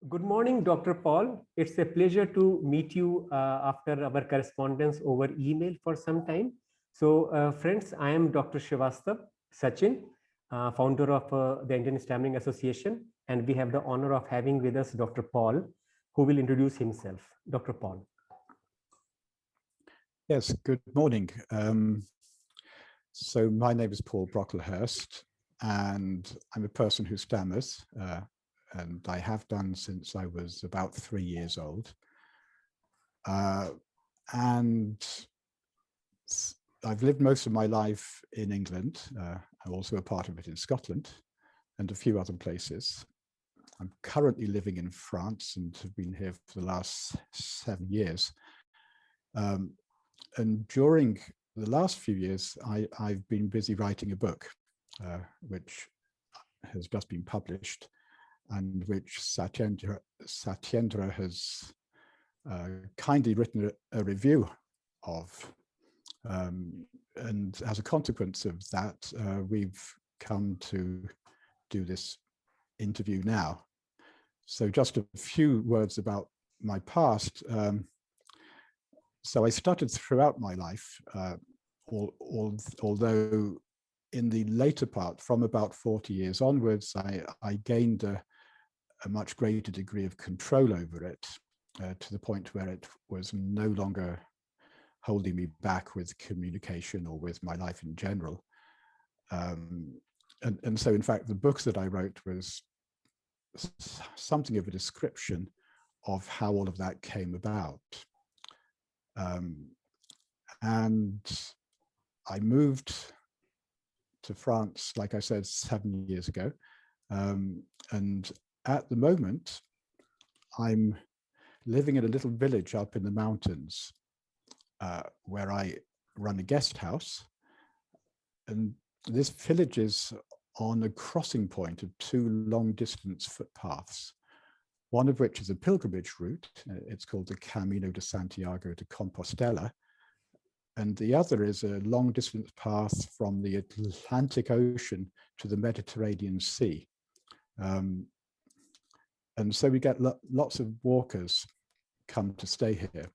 Good morning, Dr. Paul. It's a pleasure to meet you after our correspondence over email for some time. So, friends, I am Dr. Sachin, founder of the Indian Stammering Association, and we have the honor of having with us Dr. Paul, who will introduce himself. Dr. Paul. Yes, good morning. So my name is Paul Brocklehurst, and I'm a person who stammers. And I have done since I was about 3 years old. And I've lived most of my life in England. I'm also a part of it in Scotland and a few other places. I'm currently living in France and have been here for the last 7 years. And during the last few years, I've been busy writing a book, which has just been published, and which Satyendra has kindly written a review of. And as a consequence of that, we've come to do this interview now. So just a few words about my past. So I stuttered throughout my life, although in the later part, from about 40 years onwards, I gained a much greater degree of control over it, to the point where it was no longer holding me back with communication or with my life in general. And so, in fact, the books that I wrote was something of a description of how all of that came about. And I moved to France, like I said, 7 years ago. And at the moment, I'm living in a little village up in the mountains where I run a guest house. And this village is on a crossing point of 2 long-distance footpaths, one of which is a pilgrimage route. It's called the Camino de Santiago de Compostela. And the other is a long-distance path from the Atlantic Ocean to the Mediterranean Sea. And so we get lots of walkers come to stay here,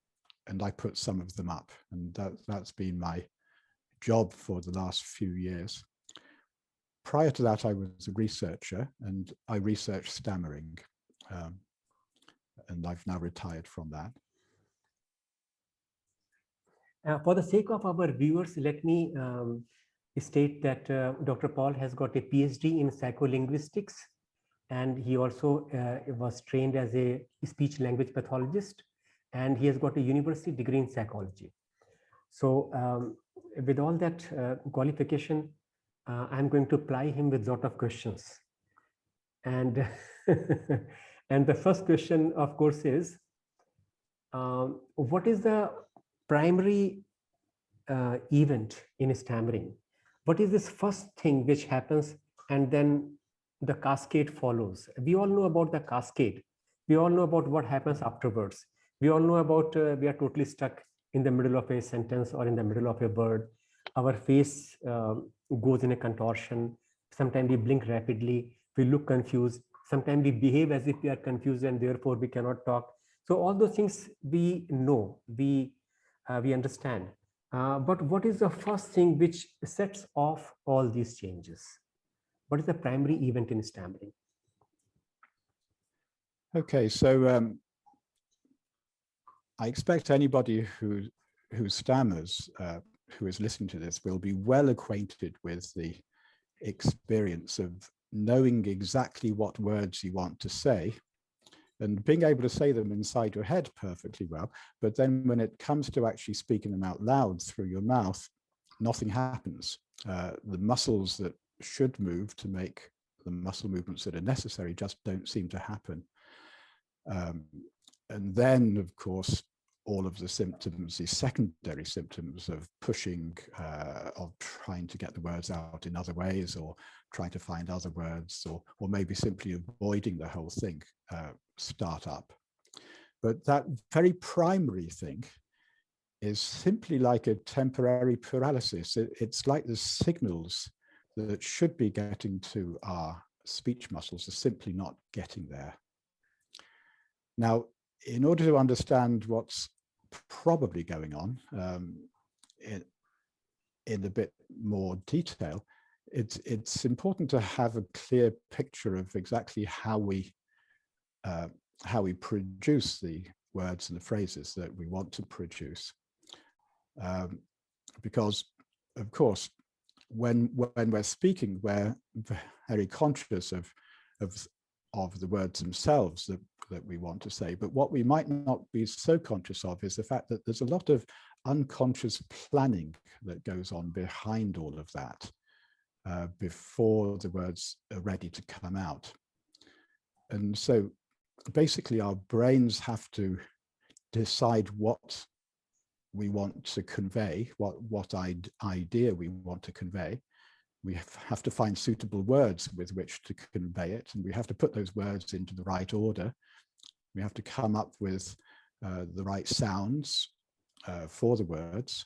and I put some of them up, and that's been my job for the last few years. Prior to that, I was a researcher, and I researched stammering, and I've now retired from that. For the sake of our viewers, let me state that Dr. Paul has got a PhD in psycholinguistics, and he also was trained as a speech language pathologist, and he has got a university degree in psychology. So with all that qualification, I'm going to ply him with a lot of questions. And, and the first question, of course, is what is the primary event in stammering? What is this first thing which happens and then the cascade follows? We all know about the cascade. We all know about what happens afterwards. We all know about we are totally stuck in the middle of a sentence or in the middle of a word. Our face goes in a contortion. Sometimes we blink rapidly. We look confused. Sometimes we behave as if we are confused and therefore we cannot talk. So all those things we know, we understand. But what is the first thing which sets off all these changes? What is the primary event in stammering? Okay, so I expect anybody who stammers, who is listening to this, will be well acquainted with the experience of knowing exactly what words you want to say and being able to say them inside your head perfectly well. But then when it comes to actually speaking them out loud through your mouth, nothing happens. The muscles that should move to make the muscle movements that are necessary just don't seem to happen. And then, of course, all of the symptoms, the secondary symptoms of pushing, of trying to get the words out in other ways, or trying to find other words, or maybe simply avoiding the whole thing, start up. But that very primary thing is simply like a temporary paralysis. It's like the signals that should be getting to our speech muscles are simply not getting there. Now, in order to understand what's probably going on in a bit more detail, it's important to have a clear picture of exactly how we produce the words and the phrases that we want to produce. Because, of course, when we're speaking, we're very conscious of the words themselves that we want to say. But what we might not be so conscious of is the fact that there's a lot of unconscious planning that goes on behind all of that before the words are ready to come out. And so basically our brains have to decide what we want to convey, what idea we want to convey. We have to find suitable words with which to convey it, and we have to put those words into the right order. We have to come up with the right sounds for the words.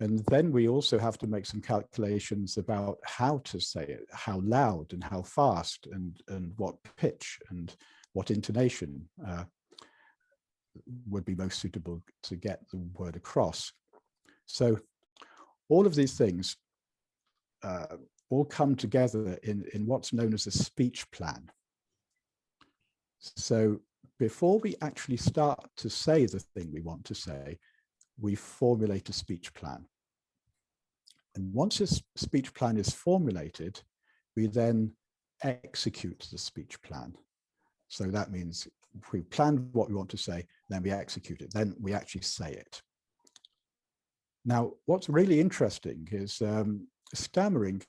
And then we also have to make some calculations about how to say it, how loud and how fast, and what pitch and what intonation would be most suitable to get the word across. So all of these things all come together in what's known as a speech plan. So before we actually start to say the thing we want to say, we formulate a speech plan. And once this speech plan is formulated, we then execute the speech plan. So that means if we planned what we want to say, then we execute it, then we actually say it. Now, what's really interesting is stammering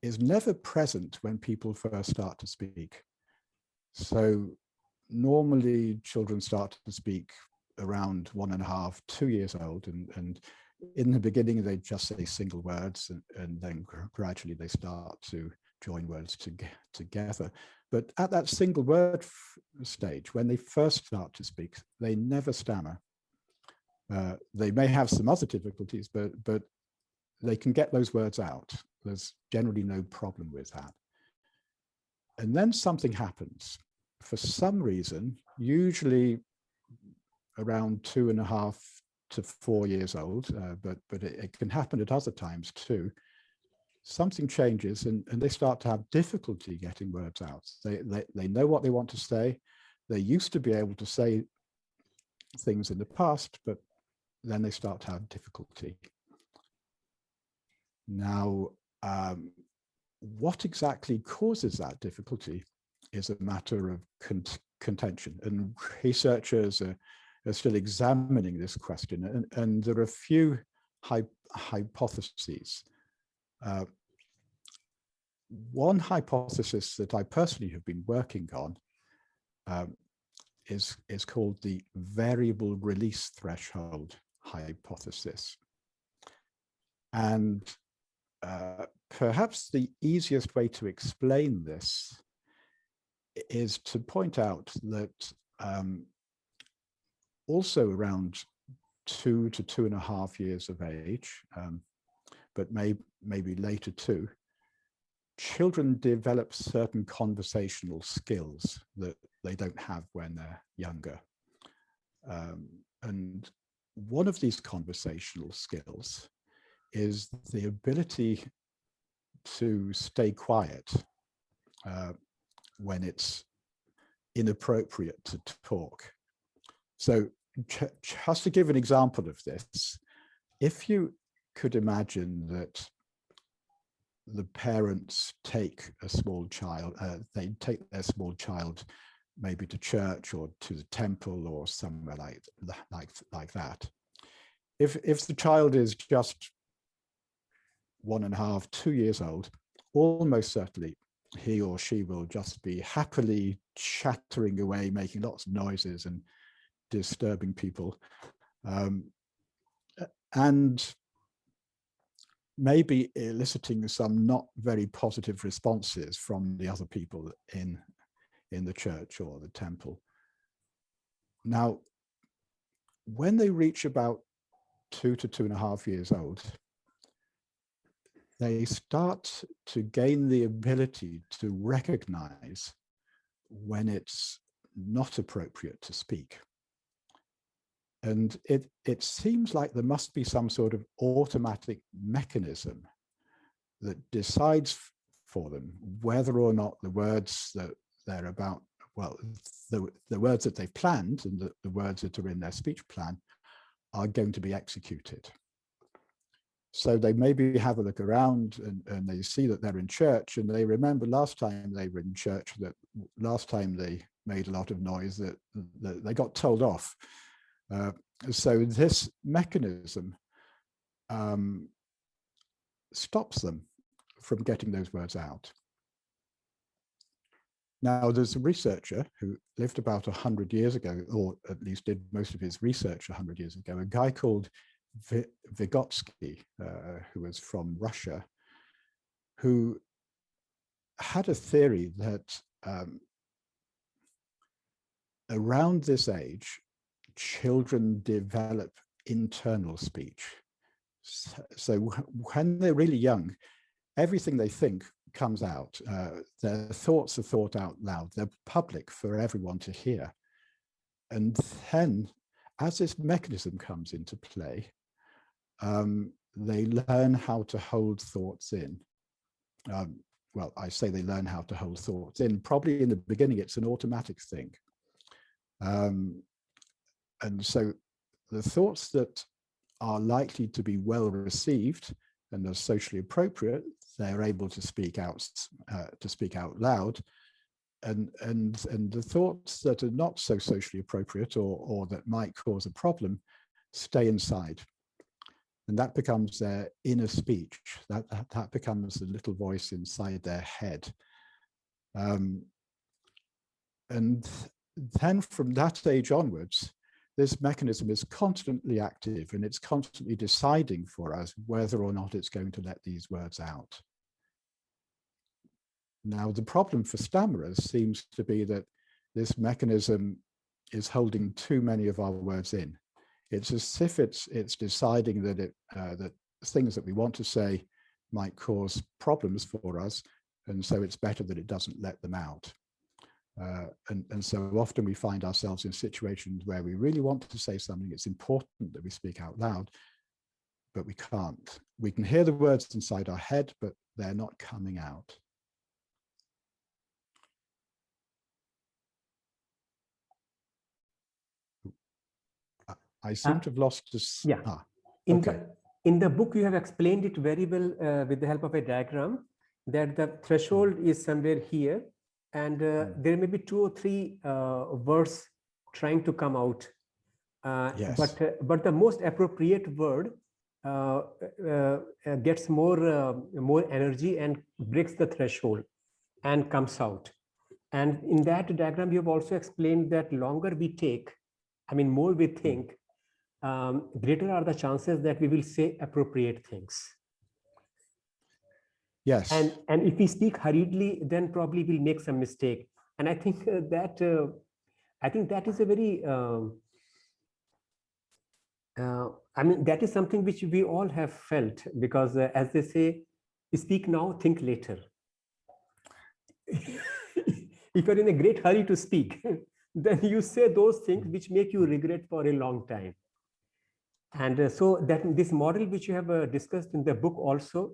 is never present when people first start to speak. So normally children start to speak around 1.5, 2 years old, and in the beginning they just say single words, and then gradually they start to join words together. But at that single word stage, when they first start to speak, they never stammer. They may have some other difficulties, but they can get those words out. There's generally no problem with that. And then something happens. For some reason, usually around 2.5 to 4 years old, but it can happen at other times too. Something changes and they start to have difficulty getting words out. They know what they want to say. They used to be able to say things in the past, but then they start to have difficulty. Now, what exactly causes that difficulty is a matter of contention, and researchers are still examining this question, and there are a few hypotheses. One hypothesis that I personally have been working on is called the variable release threshold hypothesis. And perhaps the easiest way to explain this is to point out that also around 2 to 2.5 years of age, but maybe later too, children develop certain conversational skills that they don't have when they're younger. And one of these conversational skills is the ability to stay quiet when it's inappropriate to talk. So just to give an example of this, if you could imagine that the parents take a small child, they take their small child maybe to church or to the temple or somewhere like that. If the child is just 1.5, 2 years old, almost certainly he or she will just be happily chattering away, making lots of noises and disturbing people, and maybe eliciting some not very positive responses from the other people in the church or the temple. Now, when they reach about 2 to 2.5 years old, they start to gain the ability to recognize when it's not appropriate to speak. And it seems like there must be some sort of automatic mechanism that decides for them whether or not the words that they're about, well, the words that they've planned and the words that are in their speech plan are going to be executed. So they maybe have a look around and they see that they're in church, and they remember last time they were in church, that last time they made a lot of noise, that they got told off. So this mechanism stops them from getting those words out. Now, there's a researcher who lived about 100 years ago, or at least did most of his research 100 years ago, a guy called Vygotsky, who was from Russia, who had a theory that around this age, children develop internal speech. So when they're really young, everything they think comes out. Their thoughts are thought out loud. They're public for everyone to hear. And then, as this mechanism comes into play, they learn how to hold thoughts in. Well, I say they learn how to hold thoughts in. Probably in the beginning, it's an automatic thing. And so the thoughts that are likely to be well received and are socially appropriate, they're able to speak out loud. And the thoughts that are not so socially appropriate or that might cause a problem stay inside. And that becomes their inner speech. That becomes the little voice inside their head. And then from that age onwards, this mechanism is constantly active, and it's constantly deciding for us whether or not it's going to let these words out. Now, the problem for stammerers seems to be that this mechanism is holding too many of our words in. It's as if it's deciding that that things that we want to say might cause problems for us, and so it's better that it doesn't let them out. And so often we find ourselves in situations where we really want to say something. It's important that we speak out loud, but we can't. We can hear the words inside our head, but they're not coming out. I seem to have lost this. Yeah. In the book, you have explained it very well with the help of a diagram, that the threshold is somewhere here, and there may be 2 or 3 words trying to come out. Yes. But the most appropriate word gets more energy and breaks the threshold and comes out. And in that diagram, you have also explained that longer we take, I mean, more we think, greater are the chances that we will say appropriate things. Yes. And if we speak hurriedly, then probably we'll make some mistake. And I think that is a very I mean, that is something which we all have felt, because as they say, speak now, think later. If you're in a great hurry to speak, then you say those things which make you regret for a long time. And so that this model which you have discussed in the book also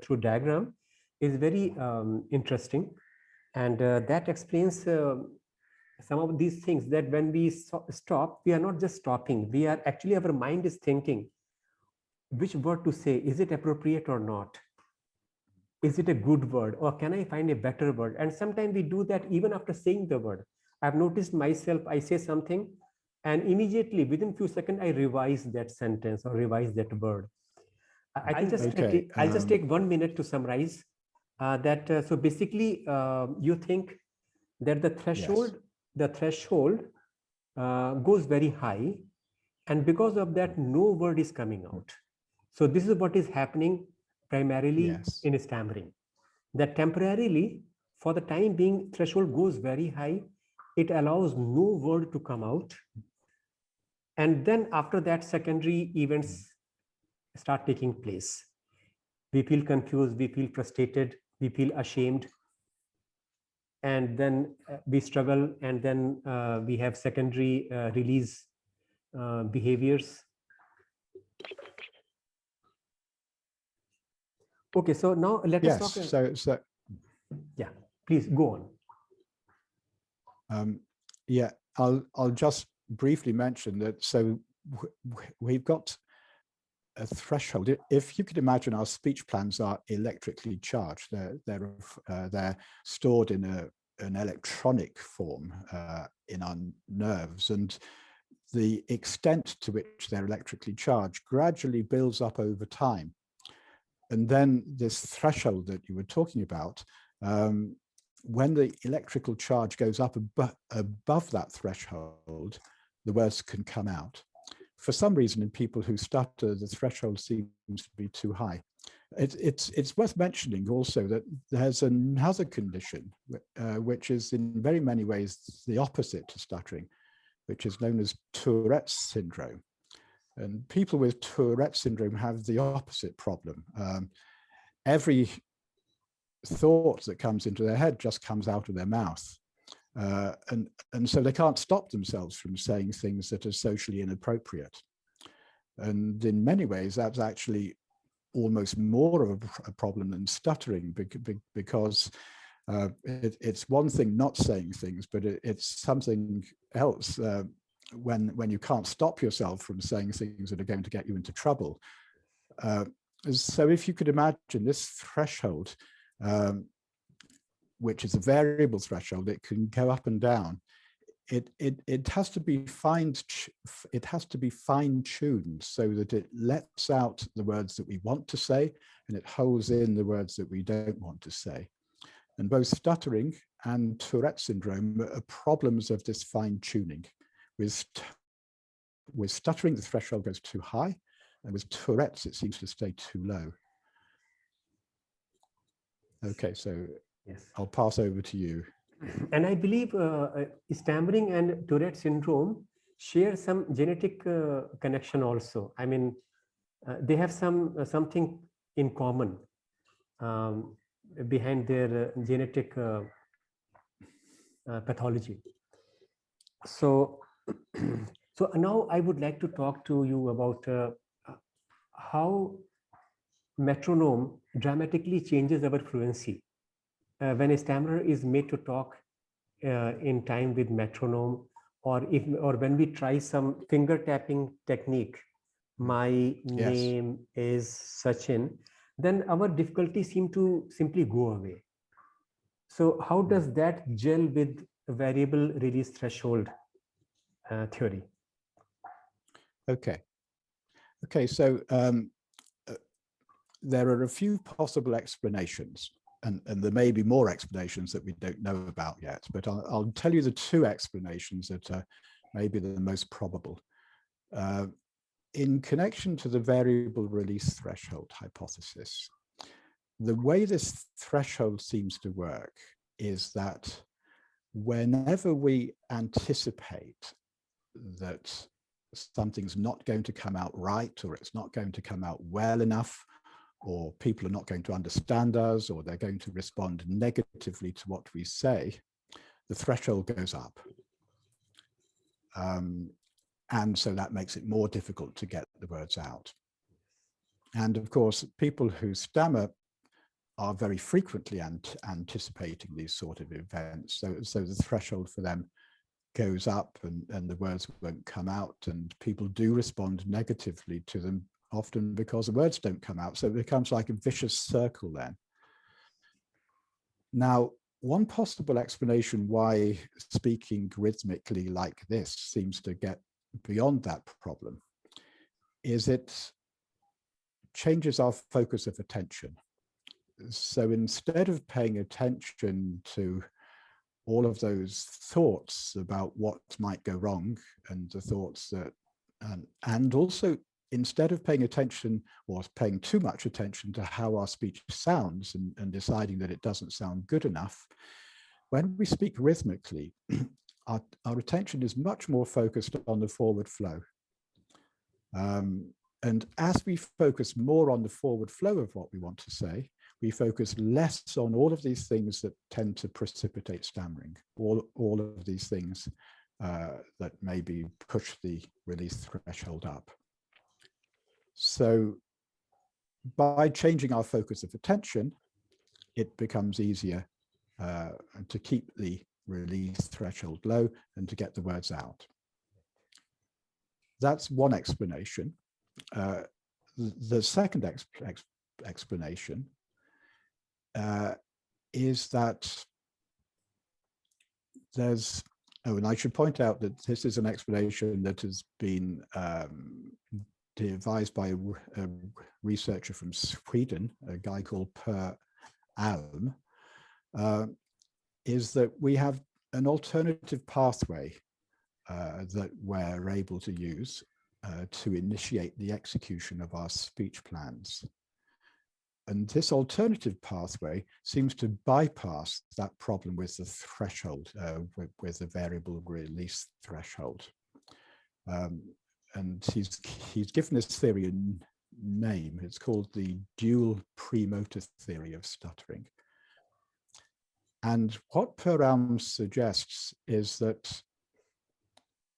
through diagram is very interesting. And that explains some of these things, that when we stop, we are not just stopping. We are actually, our mind is thinking which word to say. Is it appropriate or not? Is it a good word, or can I find a better word? And sometimes we do that even after saying the word. I've noticed myself, I say something, and immediately within few seconds, I revise that sentence or revise that word. I'll just take 1 minute to summarize that. So basically, you think that the threshold, goes very high, and because of that, no word is coming out. So this is what is happening primarily in stammering. That temporarily, for the time being, threshold goes very high. It allows no word to come out. And then after that, secondary events start taking place. We feel confused, we feel frustrated, we feel ashamed. and then we struggle, and then we have secondary release behaviors. Okay, so now let us talk. Yeah, please go on. Yeah, I'll just briefly mention that. So we've got a threshold. If you could imagine, our speech plans are electrically charged. They're stored in an electronic form in our nerves, and the extent to which they're electrically charged gradually builds up over time. And then this threshold that you were talking about, when the electrical charge goes up above that threshold, the words can come out. For some reason, in people who stutter, the threshold seems to be too high. It's worth mentioning also that there's another condition, which is in very many ways the opposite to stuttering, which is known as Tourette's syndrome. And people with Tourette's syndrome have the opposite problem. Every thought that comes into their head just comes out of their mouth. And so they can't stop themselves from saying things that are socially inappropriate. And in many ways, that's actually almost more of a problem than stuttering, because it's one thing not saying things, but it's something else when you can't stop yourself from saying things that are going to get you into trouble. So if you could imagine this threshold, which is a variable threshold, it can go up and down. It has to be fine-tuned so that it lets out the words that we want to say, and it holds in the words that we don't want to say. And both stuttering and Tourette's syndrome are problems of this fine-tuning. With stuttering, the threshold goes too high, and with Tourette's, it seems to stay too low. Okay, so yes, I'll pass over to you. And I believe stammering and Tourette syndrome share some genetic connection also. I mean, they have something in common behind their genetic pathology. So, so now I would like to talk to you about how metronome dramatically changes our fluency. When a stammerer is made to talk in time with metronome, or when we try some finger tapping technique, my name is Sachin, then our difficulty seem to simply go away. So how does that gel with variable release threshold theory? Okay, so there are a few possible explanations, and there may be more explanations that we don't know about yet, but I'll tell you the two explanations that are maybe the most probable. In connection to the variable release threshold hypothesis, the way this threshold seems to work is that whenever we anticipate that something's not going to come out right, or it's not going to come out well enough, or people are not going to understand us, or they're going to respond negatively to what we say, the threshold goes up. And so that makes it more difficult to get the words out. And of course, people who stammer are very frequently anticipating these sort of events. So the threshold for them goes up, and the words won't come out, and people do respond negatively to them, often because the words don't come out. So it becomes like a vicious circle then. Now, one possible explanation why speaking rhythmically like this seems to get beyond that problem is it changes our focus of attention. So instead of paying attention to all of those thoughts about what might go wrong, and the thoughts that, and also instead of paying attention or paying too much attention to how our speech sounds and deciding that it doesn't sound good enough, when we speak rhythmically, our attention is much more focused on the forward flow. And as we focus more on the forward flow of what we want to say, we focus less on all of these things that tend to precipitate stammering, all of these things that maybe push the release threshold up. So by changing our focus of attention, it becomes easier to keep the release threshold low and to get the words out. That's one explanation. The second explanation is that there's, oh, and I should point out that this is an explanation that has been devised by a researcher from Sweden, a guy called Per Alm, is that we have an alternative pathway that we're able to use to initiate the execution of our speech plans. And this alternative pathway seems to bypass that problem with the threshold, with the variable release threshold. And he's given this theory a name. It's called the dual premotor theory of stuttering. And what Per Alm suggests is that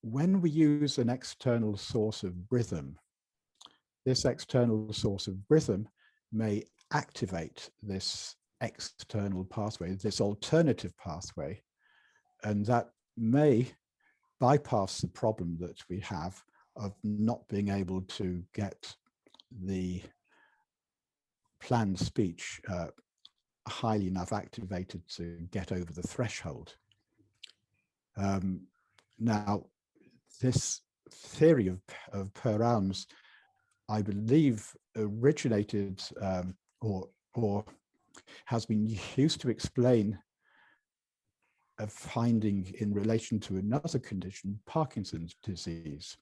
when we use an external source of rhythm, this external source of rhythm may activate this external pathway, this alternative pathway, and that may bypass the problem that we have of not being able to get the planned speech highly enough activated to get over the threshold. Now, this theory of Per Alm's, I believe, originated or has been used to explain a finding in relation to another condition, Parkinson's disease,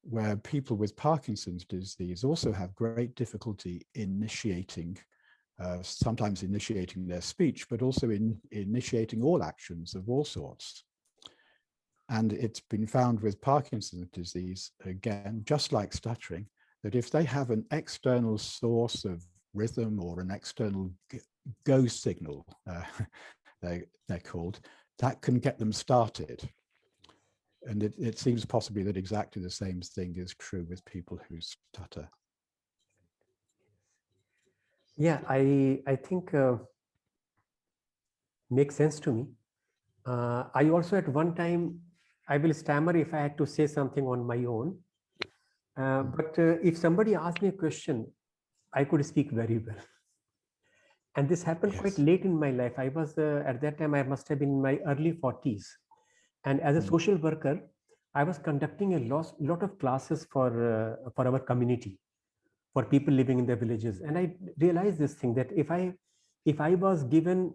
where people with Parkinson's disease also have great difficulty initiating, sometimes initiating their speech, but also in initiating all actions of all sorts. And it's been found with Parkinson's disease, again, just like stuttering, that if they have an external source of rhythm or an external go signal, they're called, that can get them started. And it seems possibly that exactly the same thing is true with people who stutter. Yeah, I think makes sense to me. I also at one time, I will stammer if I had to say something on my own. But if somebody asked me a question, I could speak very well. And this happened quite late in my life. I was, at that time, I must have been in my early 40s. And as a social worker, I was conducting a lot of classes for our community, for people living in the villages. And I realized this thing, that if I was given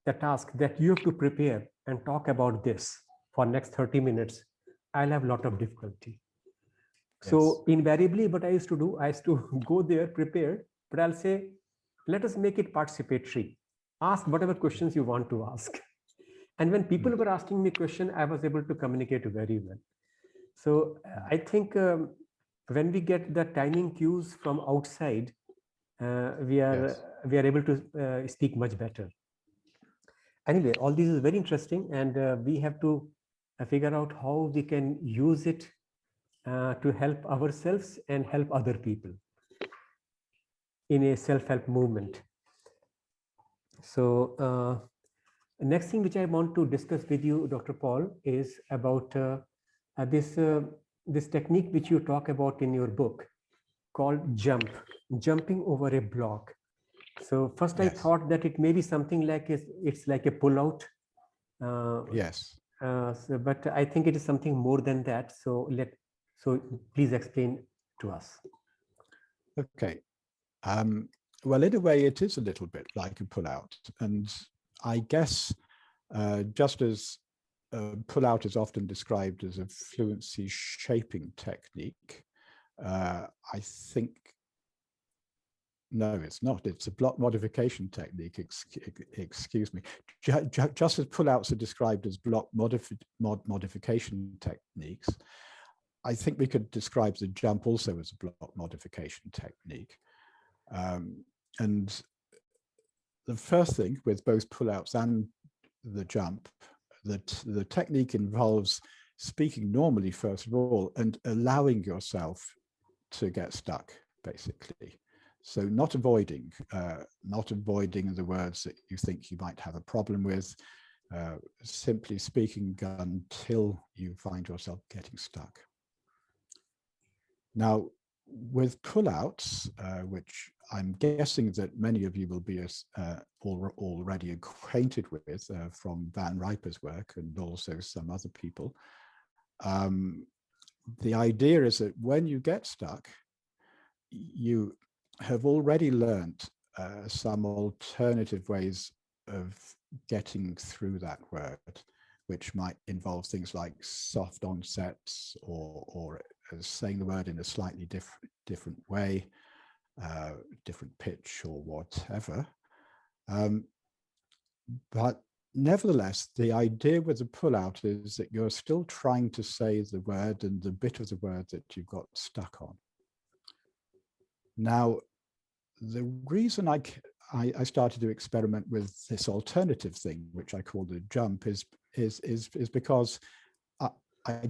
the task that you have to prepare and talk about this for next 30 minutes, I'll have a lot of difficulty. Yes. So invariably, what I used to do, I used to go there prepared, but I'll say, let us make it participatory. Ask whatever questions you want to ask. And when people were asking me questions, I was able to communicate very well. So I think when we get the timing cues from outside, we are able to speak much better. Anyway, all this is very interesting, and we have to figure out how we can use it to help ourselves and help other people in a self-help movement. So next thing which I want to discuss with you, Dr. Paul, is about this technique which you talk about in your book called jumping over a block. So first I thought that it may be something like it's like a pull-out. But I think it is something more than that. So please explain to us. Okay. Well, in a way, it is a little bit like a pull-out, and I guess just as pull-out is often described as a fluency shaping technique, I think, no, it's not. It's a block modification technique, excuse me. Just as pull-outs are described as block modification techniques, I think we could describe the jump also as a block modification technique. And the first thing with both pullouts and the jump, that the technique involves speaking normally first of all and allowing yourself to get stuck, basically. So not avoiding the words that you think you might have a problem with, simply speaking until you find yourself getting stuck. Now, with pullouts, which I'm guessing that many of you will be already acquainted with from Van Riper's work and also some other people, the idea is that when you get stuck, you have already learned some alternative ways of getting through that word, which might involve things like soft onsets or saying the word in a slightly different way, different pitch or whatever. But nevertheless, the idea with the pullout is that you're still trying to say the word and the bit of the word that you've got stuck on. Now, the reason I started to experiment with this alternative thing, which I call the jump, is because I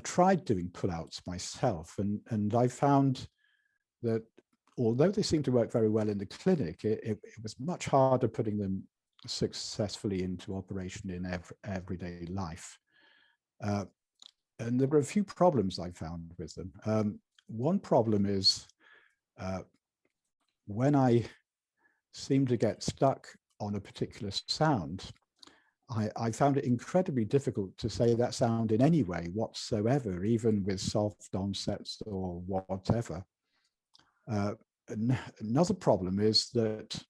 tried doing pullouts myself, and I found that although they seem to work very well in the clinic, it was much harder putting them successfully into operation in everyday life. And there were a few problems I found with them. One problem is when I seem to get stuck on a particular sound, I found it incredibly difficult to say that sound in any way whatsoever, even with soft onsets or whatever. Another problem is that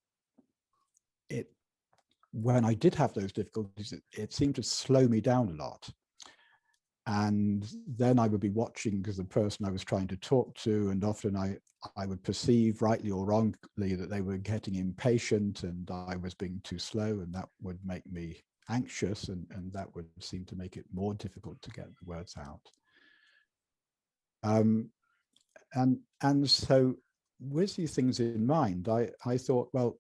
when I did have those difficulties, it seemed to slow me down a lot. And then I would be watching the person I was trying to talk to, and often I would perceive, rightly or wrongly, that they were getting impatient and I was being too slow, and that would make me anxious, and that would seem to make it more difficult to get the words out. And so with these things in mind, I thought, well,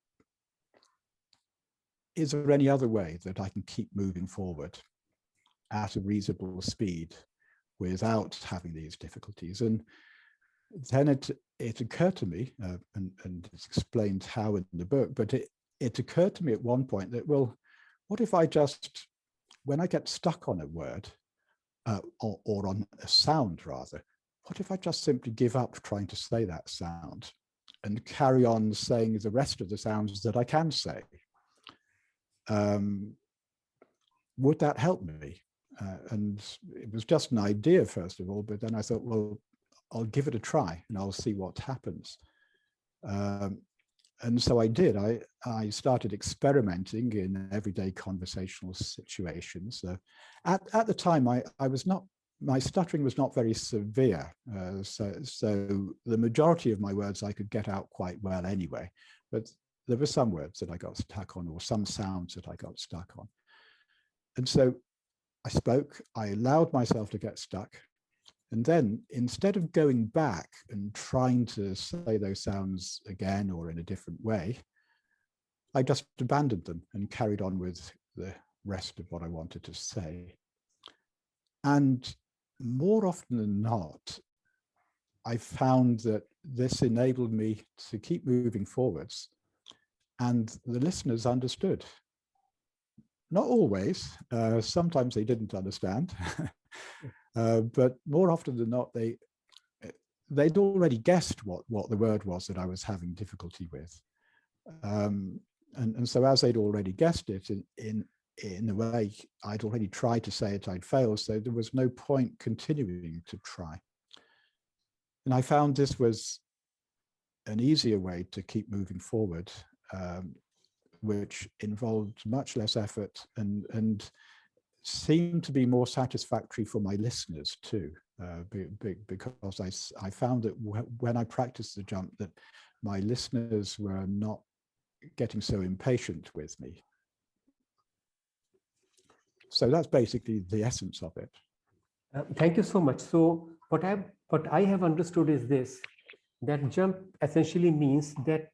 is there any other way that I can keep moving forward at a reasonable speed without having these difficulties? And then it occurred to me, and it's explained how in the book, but it occurred to me at one point that, well, what if I just, when I get stuck on a word, or on a sound rather, what if I just simply give up trying to say that sound and carry on saying the rest of the sounds that I can say? Would that help me? And it was just an idea, first of all, but then I thought, well, I'll give it a try and I'll see what happens. And so I did. I started experimenting in everyday conversational situations. At the time, my stuttering was not very severe. So the majority of my words I could get out quite well anyway, but there were some words that I got stuck on, or some sounds that I got stuck on. And so I spoke, I allowed myself to get stuck. And then instead of going back and trying to say those sounds again or in a different way, I just abandoned them and carried on with the rest of what I wanted to say. And more often than not, I found that this enabled me to keep moving forwards, and the listeners understood. Not always, sometimes they didn't understand. But more often than not, they'd already guessed what the word was that I was having difficulty with. And so as they'd already guessed it, in a way, I'd already tried to say it, I'd failed, so there was no point continuing to try. And I found this was an easier way to keep moving forward, which involved much less effort and seemed to be more satisfactory for my listeners too, because I found that when I practiced the jump, that my listeners were not getting so impatient with me. So that's basically the essence of it. Thank you so much. So what I have understood is this, that jump essentially means that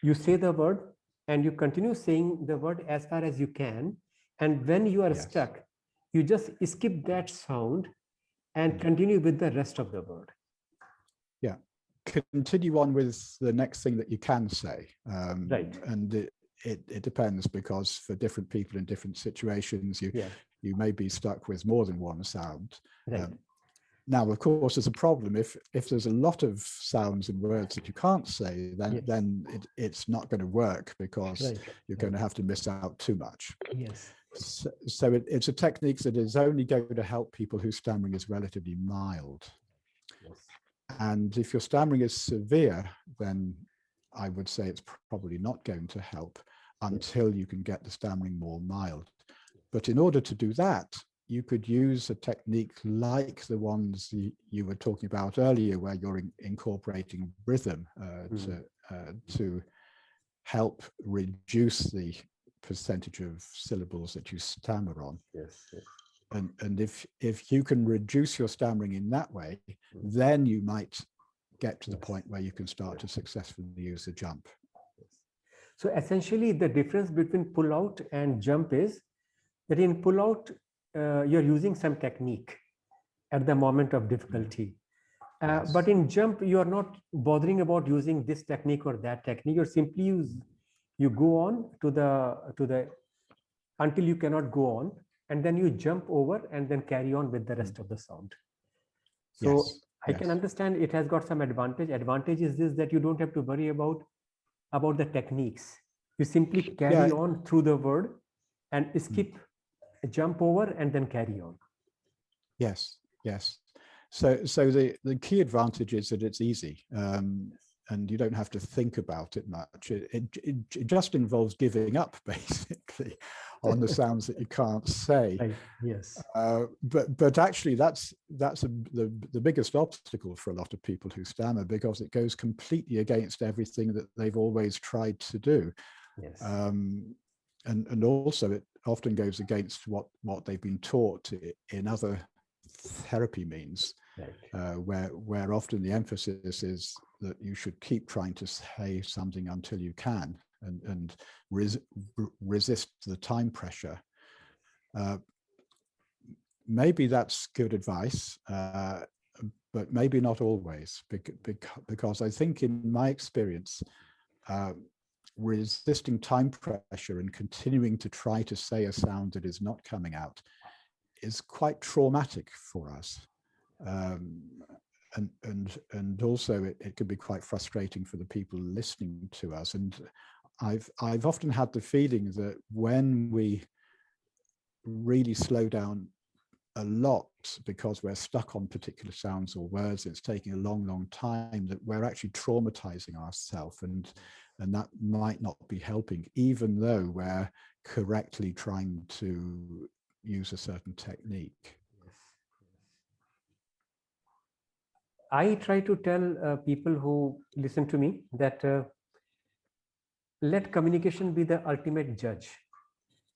you say the word and you continue saying the word as far as you can. And when you are Yes. stuck, you just skip that sound and continue with the rest of the word. Yeah. Continue on with the next thing that you can say. Right. And it depends, because for different people in different situations, you may be stuck with more than one sound. Right. Now, of course, there's a problem if there's a lot of sounds and words that you can't say, then it's not going to work, because you're going to have to miss out too much. Yes. So it's a technique that is only going to help people whose stammering is relatively mild. Yes. And if your stammering is severe, then I would say it's probably not going to help until you can get the stammering more mild. But in order to do that, you could use a technique like the ones you were talking about earlier, where you're incorporating rhythm to help reduce the percentage of syllables that you stammer on. Yes. Yes. And if you can reduce your stammering in that way, then you might get to the point where you can start to successfully use the jump. So essentially, the difference between pull out and jump is that in pull out, you're using some technique at the moment of difficulty. But in jump, you are not bothering about using this technique or that technique. You simply you go on to the until you cannot go on, and then you jump over and then carry on with the rest of the sound. So I can understand it has got some advantage. Advantage is this, that you don't have to worry about the techniques. You simply carry on through the word and skip, jump over, and then carry on. Yes, yes. So the key advantage is that it's easy, and you don't have to think about it much. It just involves giving up, basically, on the sounds that you can't say. Right. Yes. But actually, that's the biggest obstacle for a lot of people who stammer, because it goes completely against everything that they've always tried to do. Yes. And also it often goes against what they've been taught in other therapy means, where often the emphasis is that you should keep trying to say something until you can, and resist the time pressure. Maybe that's good advice, but maybe not always, because I think in my experience, resisting time pressure and continuing to try to say a sound that is not coming out is quite traumatic for us. And also it can be quite frustrating for the people listening to us. And I've often had the feeling that when we really slow down a lot because we're stuck on particular sounds or words, it's taking a long time, that we're actually traumatizing ourselves, and that might not be helping, even though we're correctly trying to use a certain technique. I try to tell people who listen to me that let communication be the ultimate judge.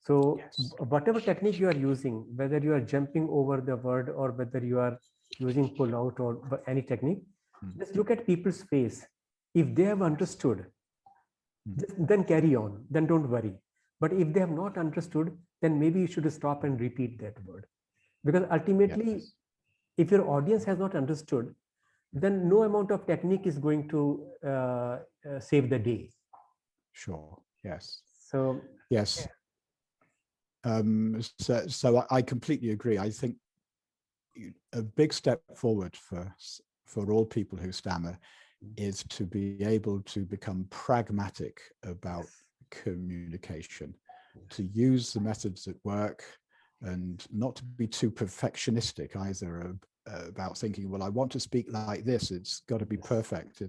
So whatever technique you are using, whether you are jumping over the word or whether you are using pull out or any technique, just look at people's face. If they have understood, then carry on, then don't worry. But if they have not understood, then maybe you should stop and repeat that word. Because ultimately, if your audience has not understood, then no amount of technique is going to save the day. Sure. Yes. So yes. So I completely agree. I think a big step forward for all people who stammer is to be able to become pragmatic about communication, to use the methods that work, and not to be too perfectionistic either about thinking, well, I want to speak like this, it's got to be perfect.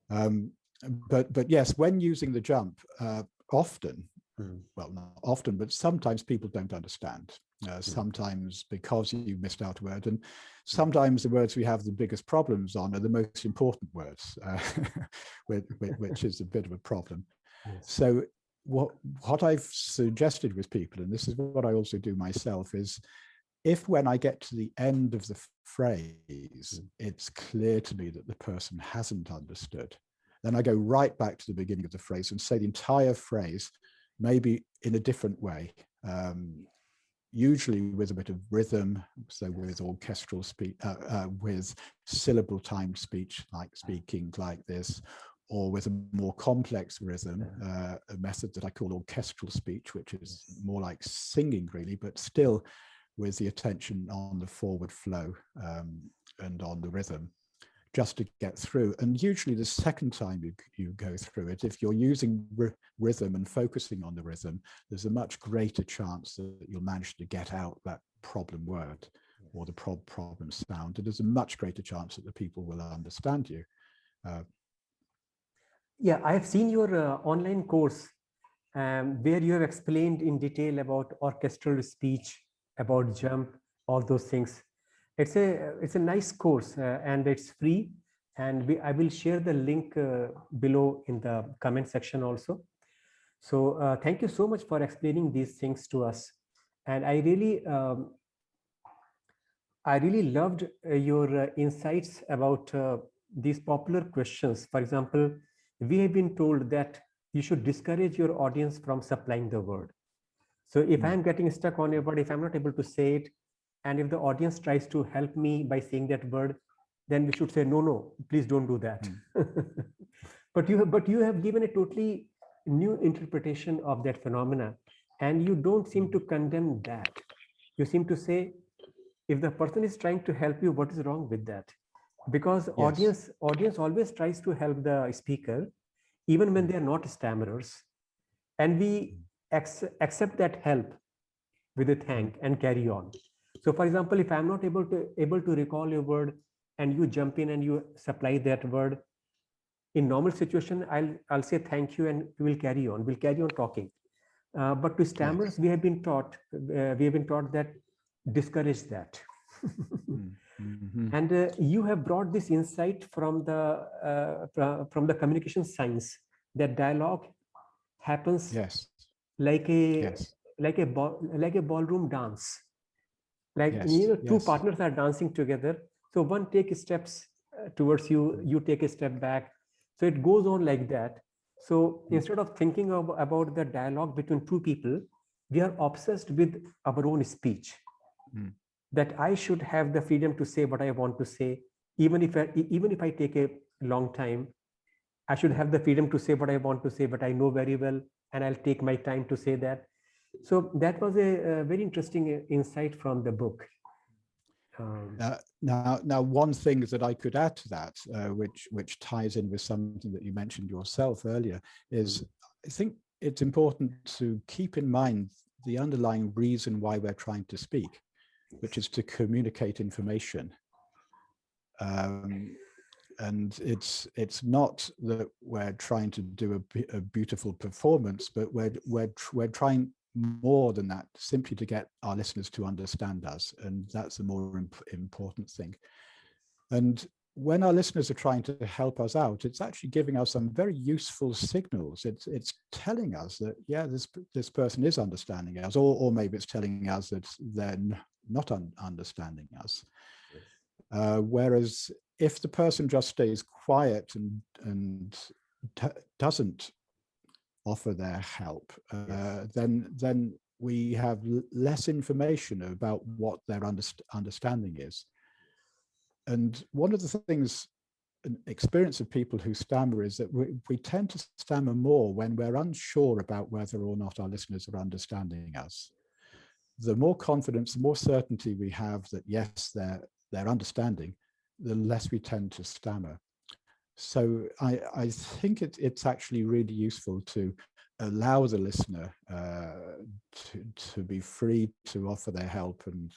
But yes, when using the jump, often, well, not often, but sometimes people don't understand. Sometimes because you missed out a word, and sometimes the words we have the biggest problems on are the most important words, which is a bit of a problem. So what I've suggested with people, and this is what I also do myself, is if when I get to the end of the phrase, it's clear to me that the person hasn't understood, then I go right back to the beginning of the phrase and say the entire phrase, maybe in a different way, usually with a bit of rhythm, so with orchestral speech, with syllable timed speech, like speaking like this, or with a more complex rhythm, a method that I call orchestral speech, which is more like singing really, but still with the attention on the forward flow and on the rhythm, just to get through. And usually the second time you go through it, if you're using rhythm and focusing on the rhythm, there's a much greater chance that you'll manage to get out that problem word or the problem sound. And there's a much greater chance that the people will understand you. Yeah, I have seen your online course where you have explained in detail about orchestral speech, about jump, all those things. It's a nice course and it's free. And I will share the link below in the comment section also. So thank you so much for explaining these things to us. And I really loved your insights about these popular questions. For example, we have been told that you should discourage your audience from supplying the word. So if I'm getting stuck on a word, if I'm not able to say it, and if the audience tries to help me by saying that word, then we should say, no, please don't do that. But you have given a totally new interpretation of that phenomena, and you don't seem to condemn that. You seem to say, if the person is trying to help you, what is wrong with that? Because Yes. audience always tries to help the speaker, even when they are not stammerers, and we accept that help with a thank and carry on. So for example, if I'm not able to recall a word and you jump in and you supply that word, in normal situation, I'll say thank you and we'll carry on talking. But to stammers, Yes. we have been taught that discourage that. And you have brought this insight from the communication science, that dialogue happens Yes. like a Yes. like a ballroom dance. Like, Yes. two Yes. partners are dancing together. So one takes steps towards you, you take a step back. So it goes on like that. So instead of thinking about the dialogue between two people, we are obsessed with our own speech. That I should have the freedom to say what I want to say, even if I take a long time. I should have the freedom to say what I want to say, but I know very well, and I'll take my time to say that. So that was a very interesting insight from the book. Now, one thing that I could add to that, which ties in with something that you mentioned yourself earlier, is I think it's important to keep in mind the underlying reason why we're trying to speak, which is to communicate information. And it's not that we're trying to do a beautiful performance, but we're trying more than that, simply to get our listeners to understand us, and that's the more important thing. And when our listeners are trying to help us out, it's actually giving us some very useful signals. It's telling us that, yeah, this person is understanding us, or maybe it's telling us that they're not understanding us. Whereas if the person just stays quiet and doesn't offer their help, then we have less information about what their understanding is. And one of the things, an experience of people who stammer, is that we tend to stammer more when we're unsure about whether or not our listeners are understanding us. The more confidence, the more certainty we have that, yes, they're understanding, the less we tend to stammer. So I think it's actually really useful to allow the listener to be free to offer their help. And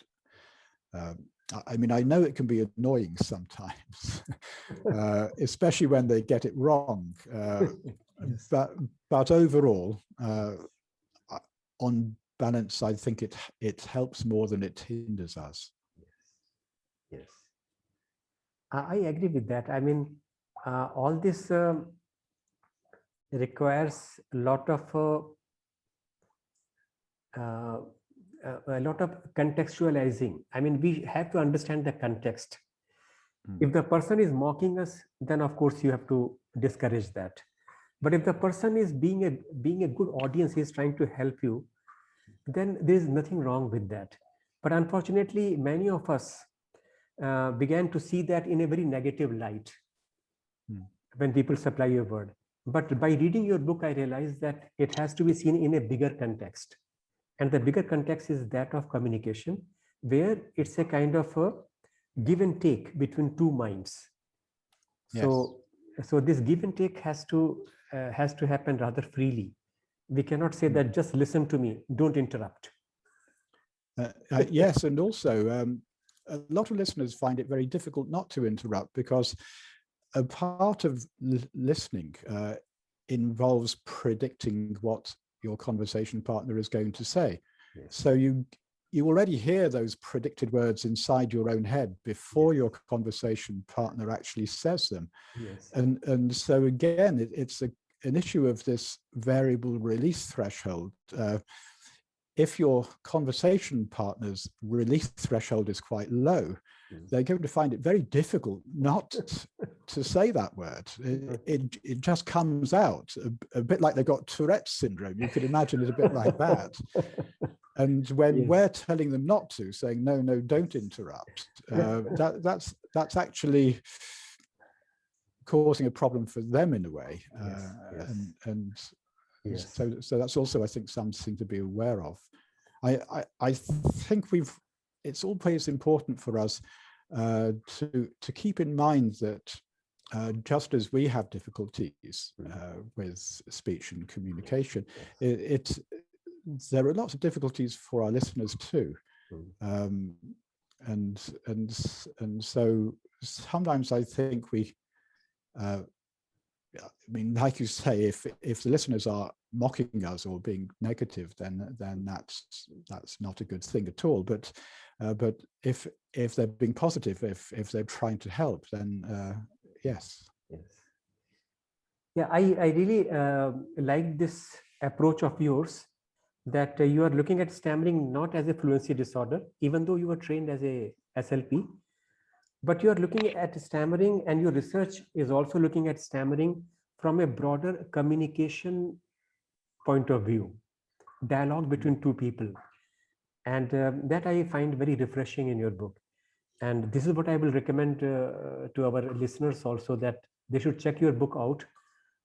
I mean, I know it can be annoying sometimes, especially when they get it wrong. But overall, on balance, I think it helps more than it hinders us. Yes, I agree with that. I mean, all this requires a lot of contextualizing. I mean, we have to understand the context. If the person is mocking us, then of course you have to discourage that. But if the person is being a good audience, he is trying to help you, then there is nothing wrong with that. But unfortunately, many of us began to see that in a very negative light when people supply your word. But by reading your book, I realized that it has to be seen in a bigger context. And the bigger context is that of communication, where it's a kind of a give and take between two minds. So, so this give and take has to happen rather freely. We cannot say that just listen to me, don't interrupt. Yes, and also a lot of listeners find it very difficult not to interrupt, because a part of listening involves predicting what your conversation partner is going to say. Yes. So you already hear those predicted words inside your own head before your conversation partner actually says them. Yes. And so again, it's an issue of this variable release threshold. If your conversation partner's release threshold is quite low, they're going to find it very difficult not to say that word. It just comes out a bit like they've got Tourette's syndrome. You could imagine it a bit like that. And when we're telling them not to, saying, no, don't interrupt, that's actually causing a problem for them in a way. So that's also, I think, something to be aware of. I think it's always important for us to keep in mind that just as we have difficulties with speech and communication, there are lots of difficulties for our listeners too. And so sometimes I think I mean, like you say, if the listeners are mocking us or being negative, then that's not a good thing at all. But if they're being positive, if they're trying to help, then yes. Yeah, I really like this approach of yours, that you are looking at stammering not as a fluency disorder, even though you were trained as a SLP, but you are looking at stammering, and your research is also looking at stammering from a broader communication point of view, dialogue between two people. And that I find very refreshing in your book. And this is what I will recommend to our listeners also, that they should check your book out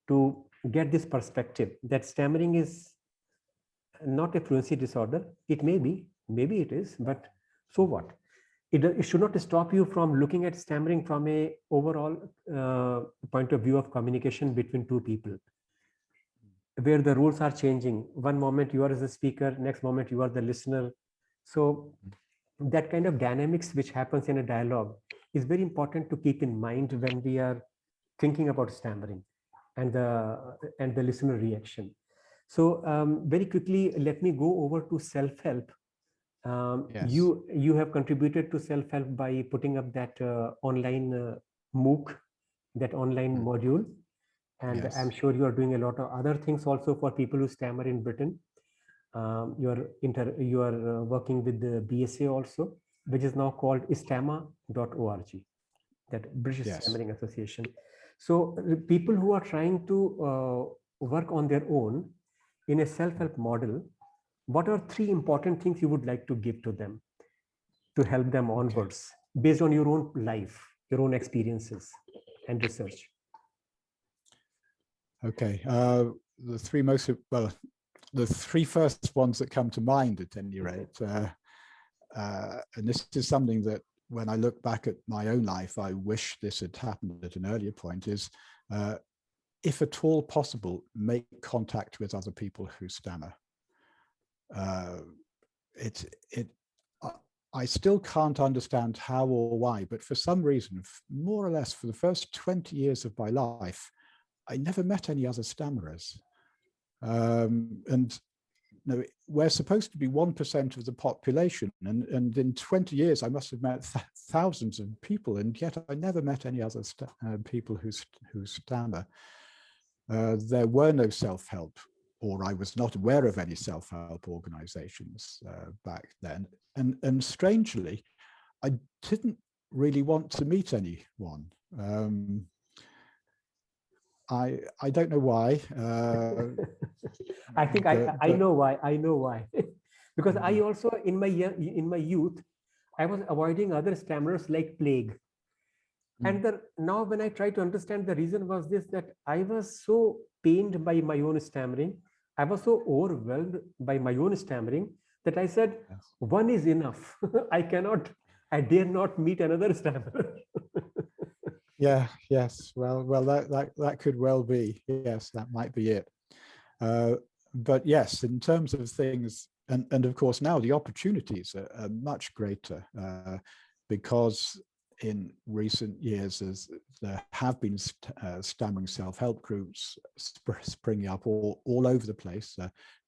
to get this perspective that stammering is not a fluency disorder. It may be, maybe it is, but so what? It should not stop you from looking at stammering from a overall point of view of communication between two people, where the rules are changing. One moment you are as a speaker, next moment you are the listener. So that kind of dynamics which happens in a dialogue is very important to keep in mind when we are thinking about stammering and the listener reaction. So very quickly, let me go over to self-help. You have contributed to self-help by putting up that online MOOC, that online module. And I'm sure you are doing a lot of other things also for people who stammer in Britain. You are working with the BSA also, which is now called stammer.org, that British Stammering Association. So people who are trying to work on their own in a self-help model, what are 3 important things you would like to give to them to help them onwards based on your own life, your own experiences and research? Okay, the 3 most, well, the 3 first ones that come to mind at any rate, and this is something that when I look back at my own life, I wish this had happened at an earlier point, is if at all possible, make contact with other people who stammer. I still can't understand how or why, but for some reason, more or less for the first 20 years of my life, I never met any other stammerers. And you know, we're supposed to be 1% of the population, and in 20 years I must have met thousands of people, and yet I never met any other people who stammer. There were no self-help, or I was not aware of any self-help organizations back then, and strangely I didn't really want to meet anyone. I don't know why. I think I know why. I know why. Because I also in my youth, I was avoiding other stammerers like plague. And now when I try to understand, the reason was this, that I was so pained by my own stammering. I was so overwhelmed by my own stammering that I said, Yes. one is enough. I dare not meet another stammerer. Yeah, yes. Well, that could well be. Yes, that might be it. But yes, in terms of things, and of course now the opportunities are much greater because in recent years there have been stammering self-help groups springing up all over the place,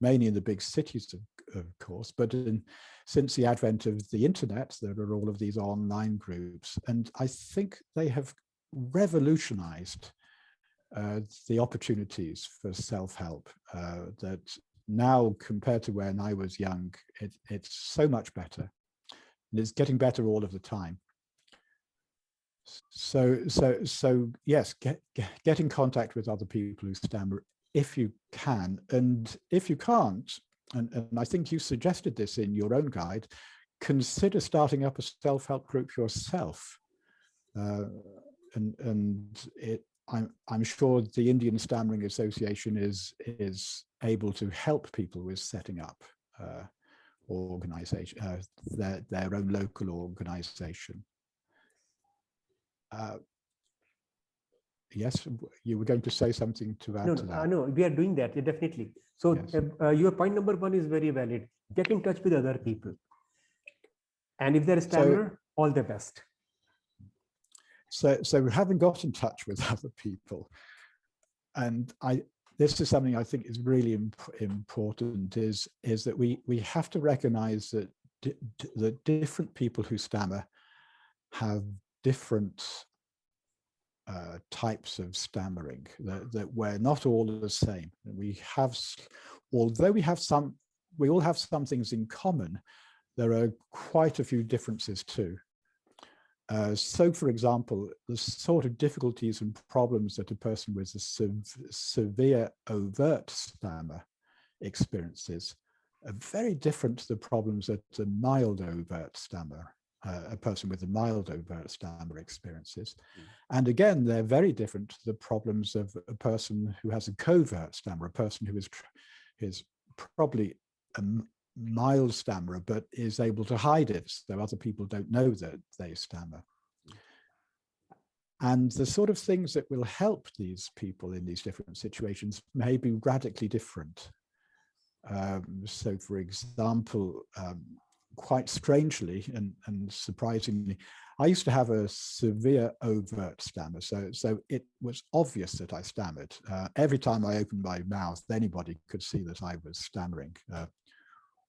mainly in the big cities, of course, but since the advent of the internet, there are all of these online groups, and I think they have revolutionized the opportunities for self-help, that now compared to when I was young, it's so much better, and it's getting better all of the time. So yes, get in contact with other people who stammer if you can, and if you can't, and I think you suggested this in your own guide, consider starting up a self-help group yourself. I'm sure the Indian Stammering Association is able to help people with setting up organization, their own local organization. Yes, you were going to say something to add to that. No, we are doing that, definitely. So yes. Your point number one is very valid. Get in touch with other people. And if they're a stammerer, all the best. So having got in touch with other people, and this is something I think is really important, is that we have to recognize that the different people who stammer have different types of stammering, that we're not all the same. Although we all have some things in common, there are quite a few differences too. So, for example, the sort of difficulties and problems that a person with a severe overt stammer experiences are very different to the problems that a mild overt stammer, a person with a mild overt stammer experiences. And again, they're very different to the problems of a person who has a covert stammer, a person who is probably a mild stammerer, but is able to hide it, so other people don't know that they stammer. And the sort of things that will help these people in these different situations may be radically different. So, for example, quite strangely and surprisingly, I used to have a severe overt stammer. So it was obvious that I stammered. Every time I opened my mouth, anybody could see that I was stammering.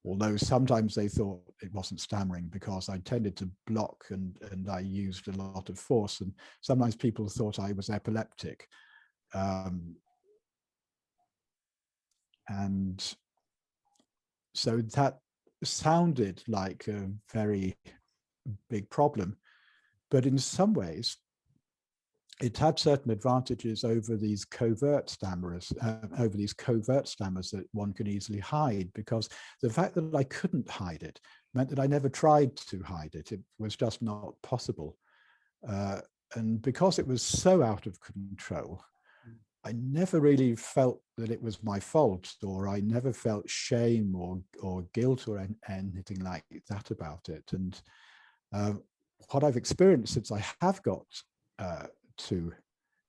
Although sometimes they thought it wasn't stammering because I tended to block and I used a lot of force. And sometimes people thought I was epileptic. And so that sounded like a very big problem. But in some ways, it had certain advantages over these covert stammerers, that one could easily hide, because the fact that I couldn't hide it meant that I never tried to hide it. It was just not possible. And because it was so out of control, I never really felt that it was my fault, or I never felt shame or guilt or anything like that about it. And what I've experienced since I have got to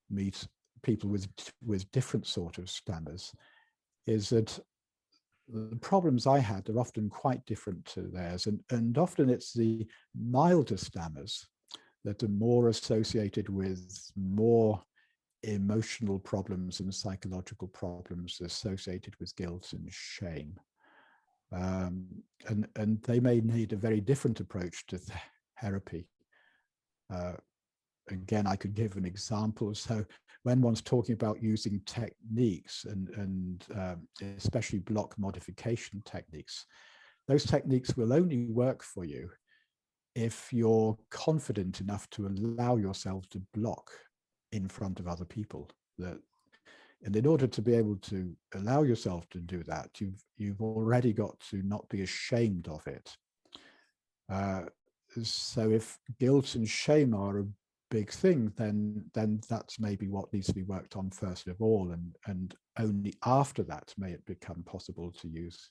meet people with different sort of stammers is that the problems I had are often quite different to theirs, and often it's the milder stammers that are more associated with more emotional problems and psychological problems associated with guilt and shame, and they may need a very different approach to therapy. Again, I could give an example. So when one's talking about using techniques and especially block modification techniques, those techniques will only work for you if you're confident enough to allow yourself to block in front of other people. And in order to be able to allow yourself to do that, you've already got to not be ashamed of it. So if guilt and shame are a big thing, then that's maybe what needs to be worked on first of all, and only after that may it become possible to use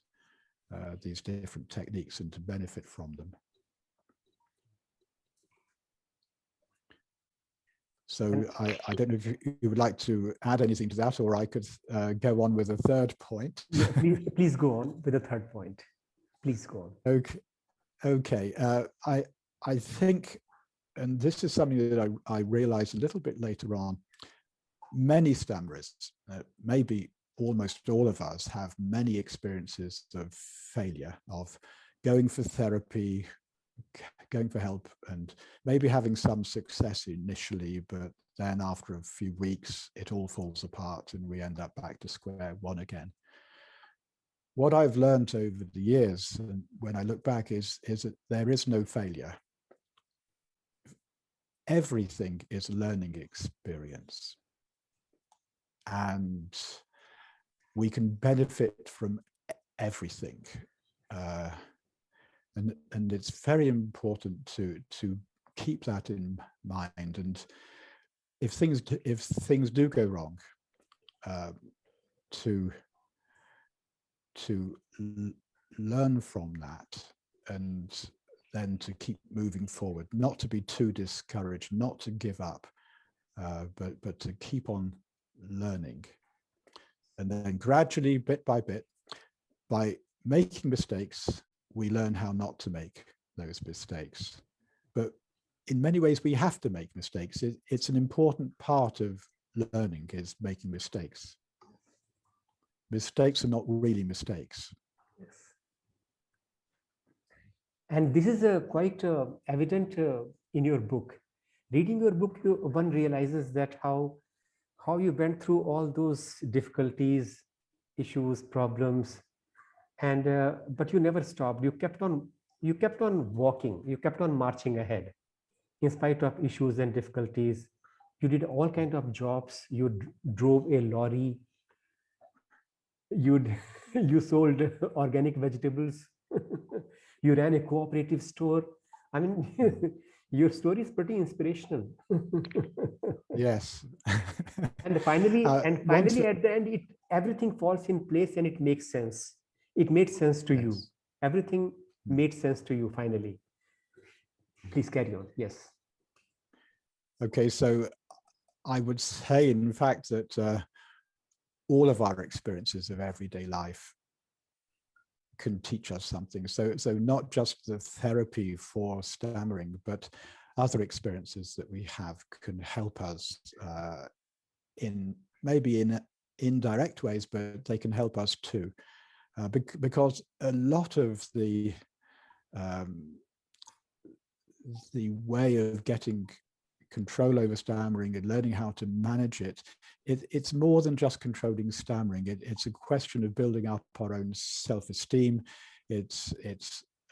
these different techniques and to benefit from them. So I don't know if you would like to add anything to that, or I could go on with a third point. Yeah, please go on with the third point. Please go on. Okay. I think, and this is something that I realized a little bit later on, many stammerers, maybe almost all of us, have many experiences of failure, of going for therapy, going for help, and maybe having some success initially, but then after a few weeks, it all falls apart and we end up back to square one again. What I've learned over the years, and when I look back, is that there is no failure. Everything is a learning experience. And we can benefit from everything. And it's very important to keep that in mind. And if things do go wrong, to learn from that, and then to keep moving forward, not to be too discouraged, not to give up, but to keep on learning. And then gradually, bit by bit, by making mistakes, we learn how not to make those mistakes. But in many ways, we have to make mistakes. It's an important part of learning, is making mistakes. Mistakes are not really mistakes. Yes. And this is quite evident in your book. Reading your book, one realizes that how you went through all those difficulties, issues, problems, and but you never stopped. You kept on walking. You kept on marching ahead, in spite of issues and difficulties. You did all kinds of jobs. You drove a lorry. You sold organic vegetables. You ran a cooperative store. I mean, your story is pretty inspirational. Yes. And finally, at the end, everything falls in place and it makes sense. It made sense to you. Everything made sense to you finally. Please carry on. Yes. Okay, so I would say, in fact, that all of our experiences of everyday life can teach us something. So not just the therapy for stammering, but other experiences that we have can help us in maybe in indirect ways, but they can help us too, because a lot of the way of getting control over stammering and learning how to manage it's more than just controlling stammering. It's a question of building up our own self-esteem. It's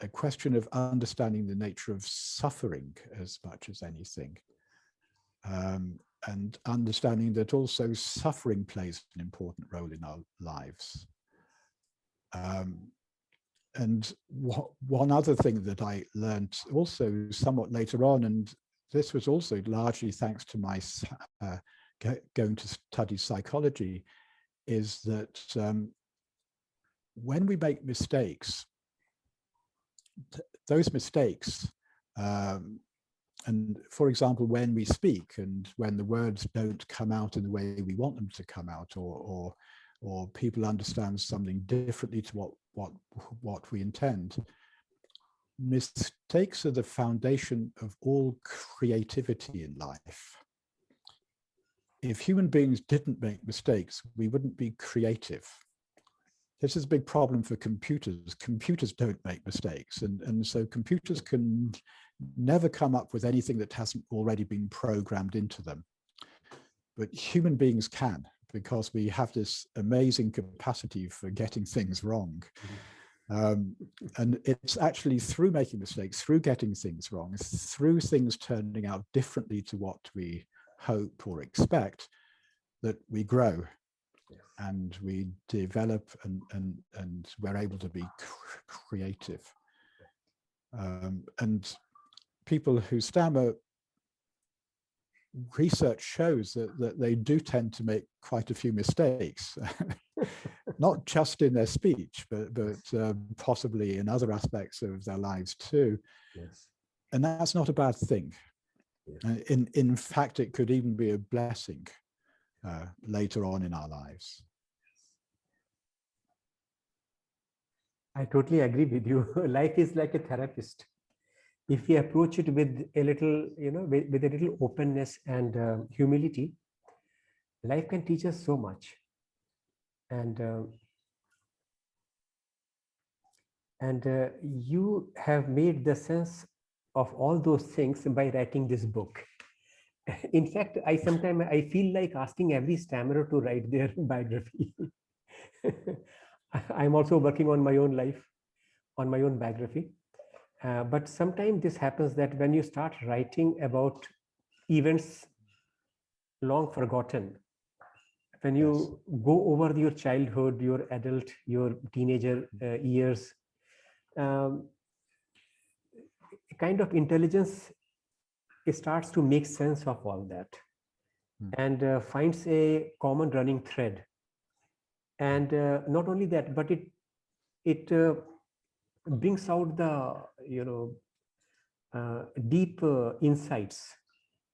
a question of understanding the nature of suffering as much as anything, and understanding that also suffering plays an important role in our lives. And one other thing that I learned also somewhat later on, and this was also largely thanks to my going to study psychology, is that when we make mistakes, those mistakes, and for example, when we speak and when the words don't come out in the way we want them to come out, or people understand something differently to what we intend, mistakes are the foundation of all creativity in life. If human beings didn't make mistakes, we wouldn't be creative. This is a big problem for computers. Computers don't make mistakes, and so computers can never come up with anything that hasn't already been programmed into them. But human beings can, because we have this amazing capacity for getting things wrong. And it's actually through making mistakes, through getting things wrong, through things turning out differently to what we hope or expect, that we grow and we develop, and we're able to be creative. And people who stammer, research shows that they do tend to make quite a few mistakes, not just in their speech, but possibly in other aspects of their lives too. Yes. And that's not a bad thing. Yes. In fact, it could even be a blessing later on in our lives. I totally agree with you. Life is like a therapist. If we approach it with a little, with a little openness and humility, life can teach us so much. And you have made the sense of all those things by writing this book. In fact, I feel like asking every stammerer to write their biography. I'm also working on my own life, on my own biography. But sometimes this happens that when you start writing about events long forgotten, when you go over your childhood, your adult, your teenager years, a kind of intelligence starts to make sense of all that and finds a common running thread. And not only that, but it brings out the deep insights.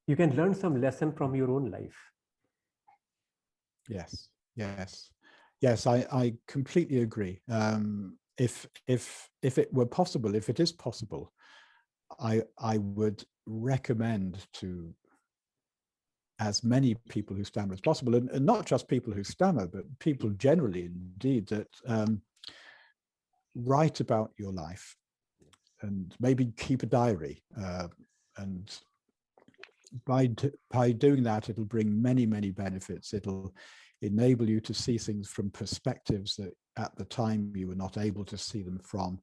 You can learn some lesson from your own life. Yes, yes, yes. I completely agree. If it were possible, if it is possible, I would recommend to as many people who stammer as possible, and not just people who stammer, but people generally, indeed, that write about your life and maybe keep a diary. And by doing that, it'll bring many, many benefits. It'll enable you to see things from perspectives that at the time you were not able to see them from.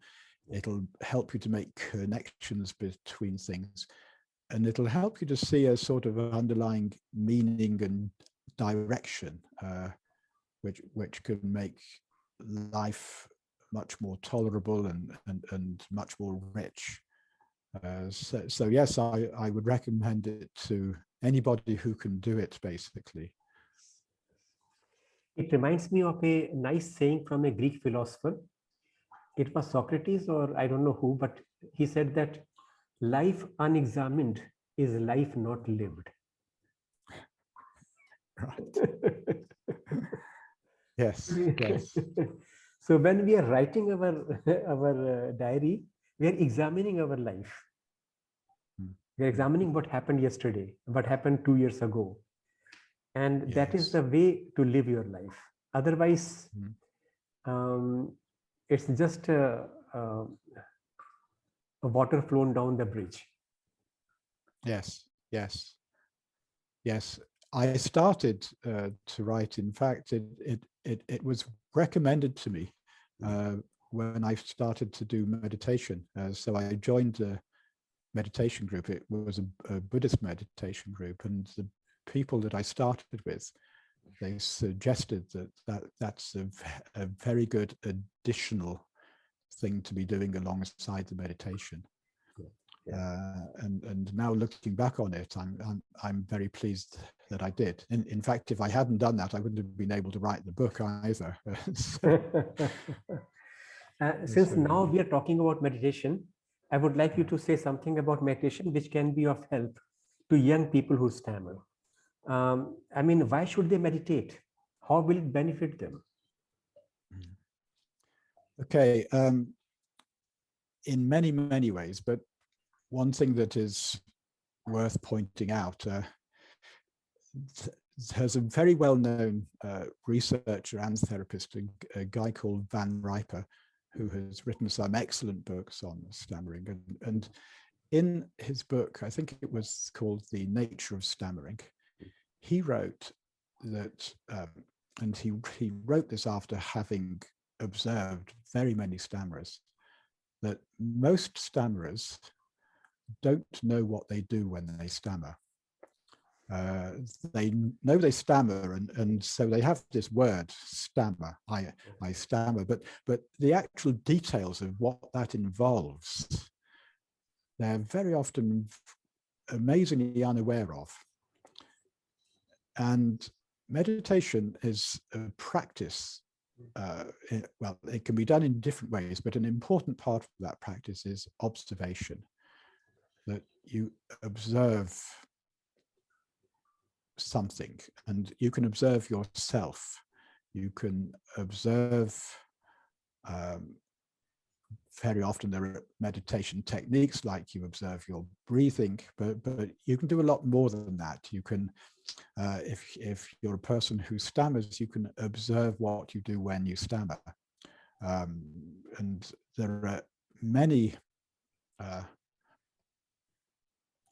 It'll help you to make connections between things. And it'll help you to see a sort of underlying meaning and direction, which can make life much more tolerable and much more rich. So yes, I would recommend it to anybody who can do it, basically. It reminds me of a nice saying from a Greek philosopher. It was Socrates, or I don't know who, but he said that life unexamined is life not lived. Right. Yes, yes. So when we are writing our diary, we are examining our life. We are examining what happened yesterday, what happened 2 years ago. And that is the way to live your life. Otherwise, it's just a water flown down the bridge. Yes, yes, yes. I started to write. In fact, it was recommended to me when I started to do meditation. So I joined a meditation group. It was a Buddhist meditation group, and the people that I started with, they suggested that's a very good additional thing to be doing alongside the meditation. And now looking back on it, I'm very pleased that I did. In fact, if I hadn't done that, I wouldn't have been able to write the book either. Since now we are talking about meditation, I would like you to say something about meditation which can be of help to young people who stammer. I mean, why should they meditate? How will it benefit them? Okay, in many, many ways, but one thing that is worth pointing out, there's a very well-known researcher and therapist, a guy called Van Riper, who has written some excellent books on stammering. And in his book, I think it was called The Nature of Stammering, he wrote that, and he wrote this after having observed very many stammerers, that most stammerers don't know what they do when they stammer. They know they stammer, and so they have this word stammer. I stammer, but the actual details of what that involves, they're very often amazingly unaware of. And meditation is a practice. Well, it can be done in different ways, but an important part of that practice is observation, that you observe something, and you can observe yourself. You can observe, very often there are meditation techniques like you observe your breathing, but you can do a lot more than that. You can, if you're a person who stammers, you can observe what you do when you stammer. And there are many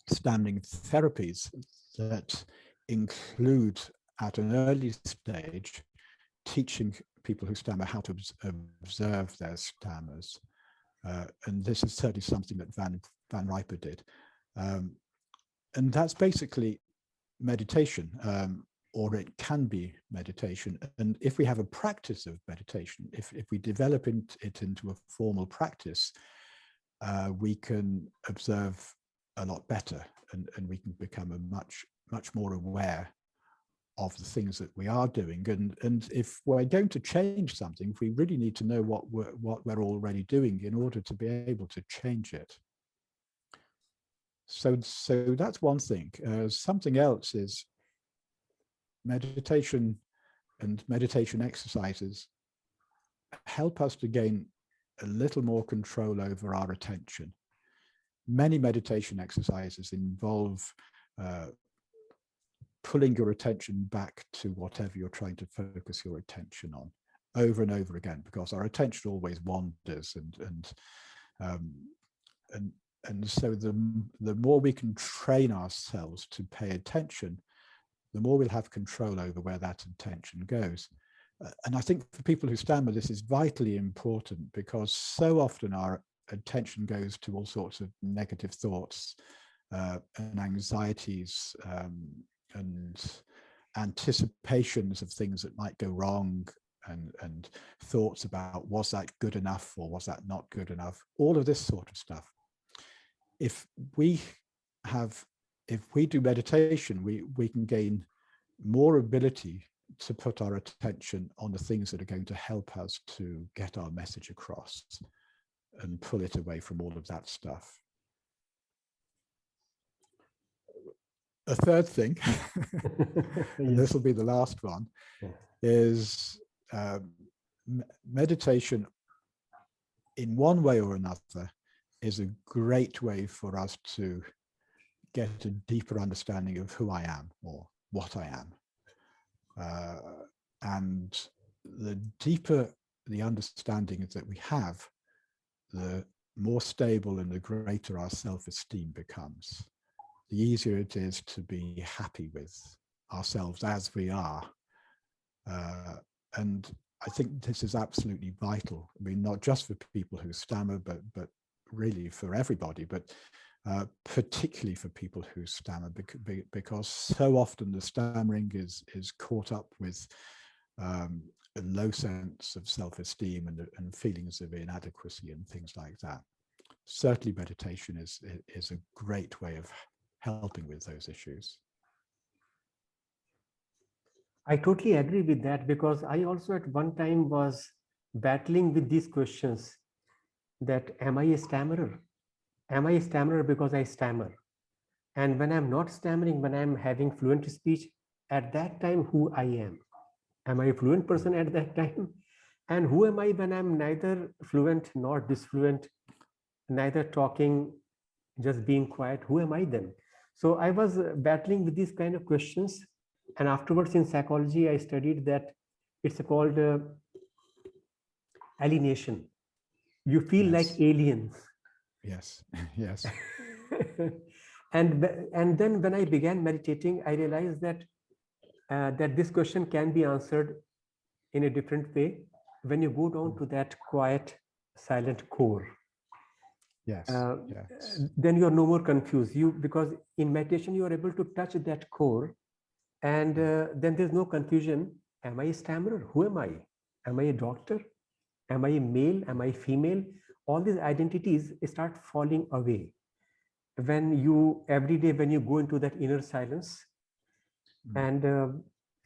stammering therapies that include, at an early stage, teaching people who stammer how to observe their stammers. And this is certainly something that Van Riper did. And that's basically meditation, or it can be meditation. And if we have a practice of meditation, if we develop it into a formal practice, we can observe a lot better, and we can become a much more aware of the things that we are doing. And if we're going to change something, we really need to know what we're already doing in order to be able to change it. So that's one thing. Something else is meditation and meditation exercises help us to gain a little more control over our attention. Many meditation exercises involve pulling your attention back to whatever you're trying to focus your attention on over and over again, because our attention always wanders, and so the more we can train ourselves to pay attention, the more we'll have control over where that attention goes. And I think for people who stammer, this is vitally important, because so often our attention goes to all sorts of negative thoughts and anxieties, and anticipations of things that might go wrong, and thoughts about, was that good enough or was that not good enough, all of this sort of stuff. If we do meditation, we can gain more ability to put our attention on the things that are going to help us to get our message across and pull it away from all of that stuff. A third thing, and this will be the last one, is meditation in one way or another is a great way for us to get a deeper understanding of who I am or what I am. And the deeper the understanding that we have, the more stable and the greater our self-esteem becomes. The easier it is to be happy with ourselves as we are. And I think this is absolutely vital. I mean, not just for people who stammer, but really for everybody, but particularly for people who stammer, because so often the stammering is caught up with a low sense of self-esteem and feelings of inadequacy and things like that. Certainly meditation is a great way of helping with those issues. I totally agree with that, because I also at one time was battling with these questions that, am I a stammerer? Am I a stammerer because I stammer? And when I'm not stammering, when I'm having fluent speech, at that time, who I am? Am I a fluent person at that time? And who am I when I'm neither fluent nor disfluent, neither talking, just being quiet? Who am I then? So I was battling with these kind of questions. And afterwards in psychology, I studied that it's called alienation. You feel like aliens. Yes, yes. And then when I began meditating, I realized that that this question can be answered in a different way. when you go down to that quiet, silent core, Yes, yes, then you are no more confused. Because in meditation you are able to touch that core, and then there's no confusion. Am I a stammerer? Who am I? Am I a doctor? Am I a male? Am I female? All these identities start falling away when you every day when you go into that inner silence, and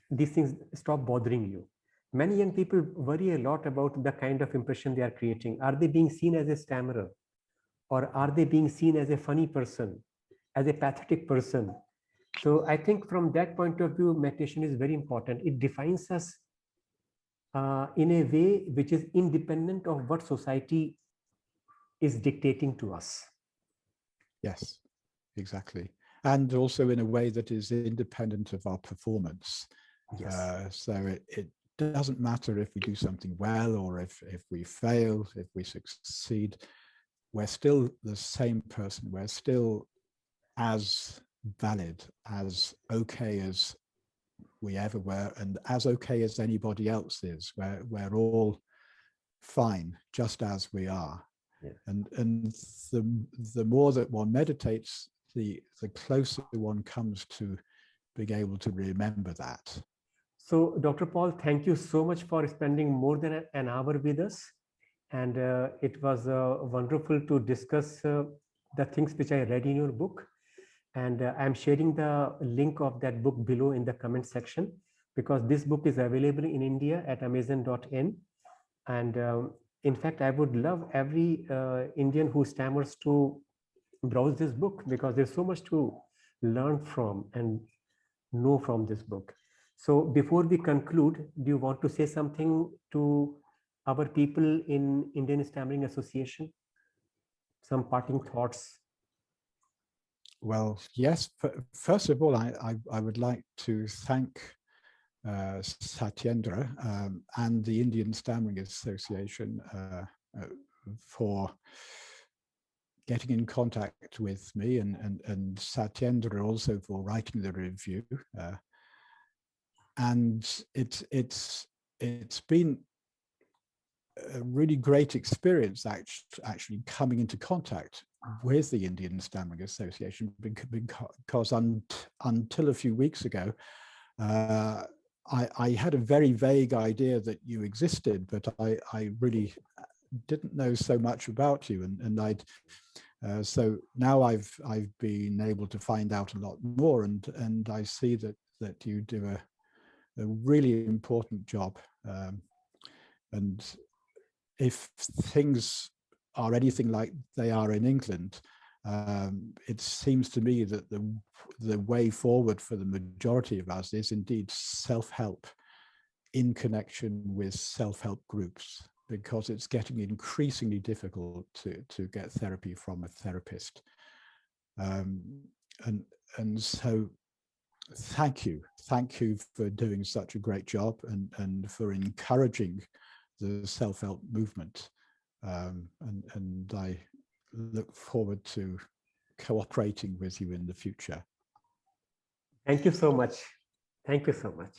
these things stop bothering you. Many young people worry a lot about the kind of impression they are creating. Are they being seen as a stammerer, or are they being seen as a funny person, as a pathetic person? So I think from that point of view, meditation is very important. It defines us in a way which is independent of what society is dictating to us. yes, exactly. And also in a way that is independent of our performance. Yes. So it doesn't matter if we do something well or if we fail, if we succeed, we're still the same person. We're still as valid, as okay as we ever were, and as okay as anybody else is. We're all fine, just as we are. Yeah. And the more that one meditates, the closer one comes to being able to remember that. So, Dr. Paul, thank you so much for spending more than an hour with us. And it was wonderful to discuss the things which I read in your book. And I'm sharing the link of that book below in the comment section, because this book is available in India at amazon.in. And in fact, I would love every Indian who stammers to browse this book, because there's so much to learn from and know from this book. So before we conclude, do you want to say something to our people in Indian Stammering Association? Some parting thoughts? Well, yes. First of all, I would like to thank Satyendra and the Indian Stammering Association for getting in contact with me, and Satyendra also for writing the review. And it's been a really great experience actually coming into contact with the Indian Stammering Association, because until a few weeks ago, I had a very vague idea that you existed, but I really didn't know so much about you, and so now I've been able to find out a lot more, and I see that you do a really important job, and if things are anything like they are in England, it seems to me that the way forward for the majority of us is indeed self-help in connection with self-help groups, because it's getting increasingly difficult to get therapy from a therapist. And so thank you for doing such a great job, and for encouraging the self-help movement, and I look forward to cooperating with you in the future. Thank you so much. Thank you so much.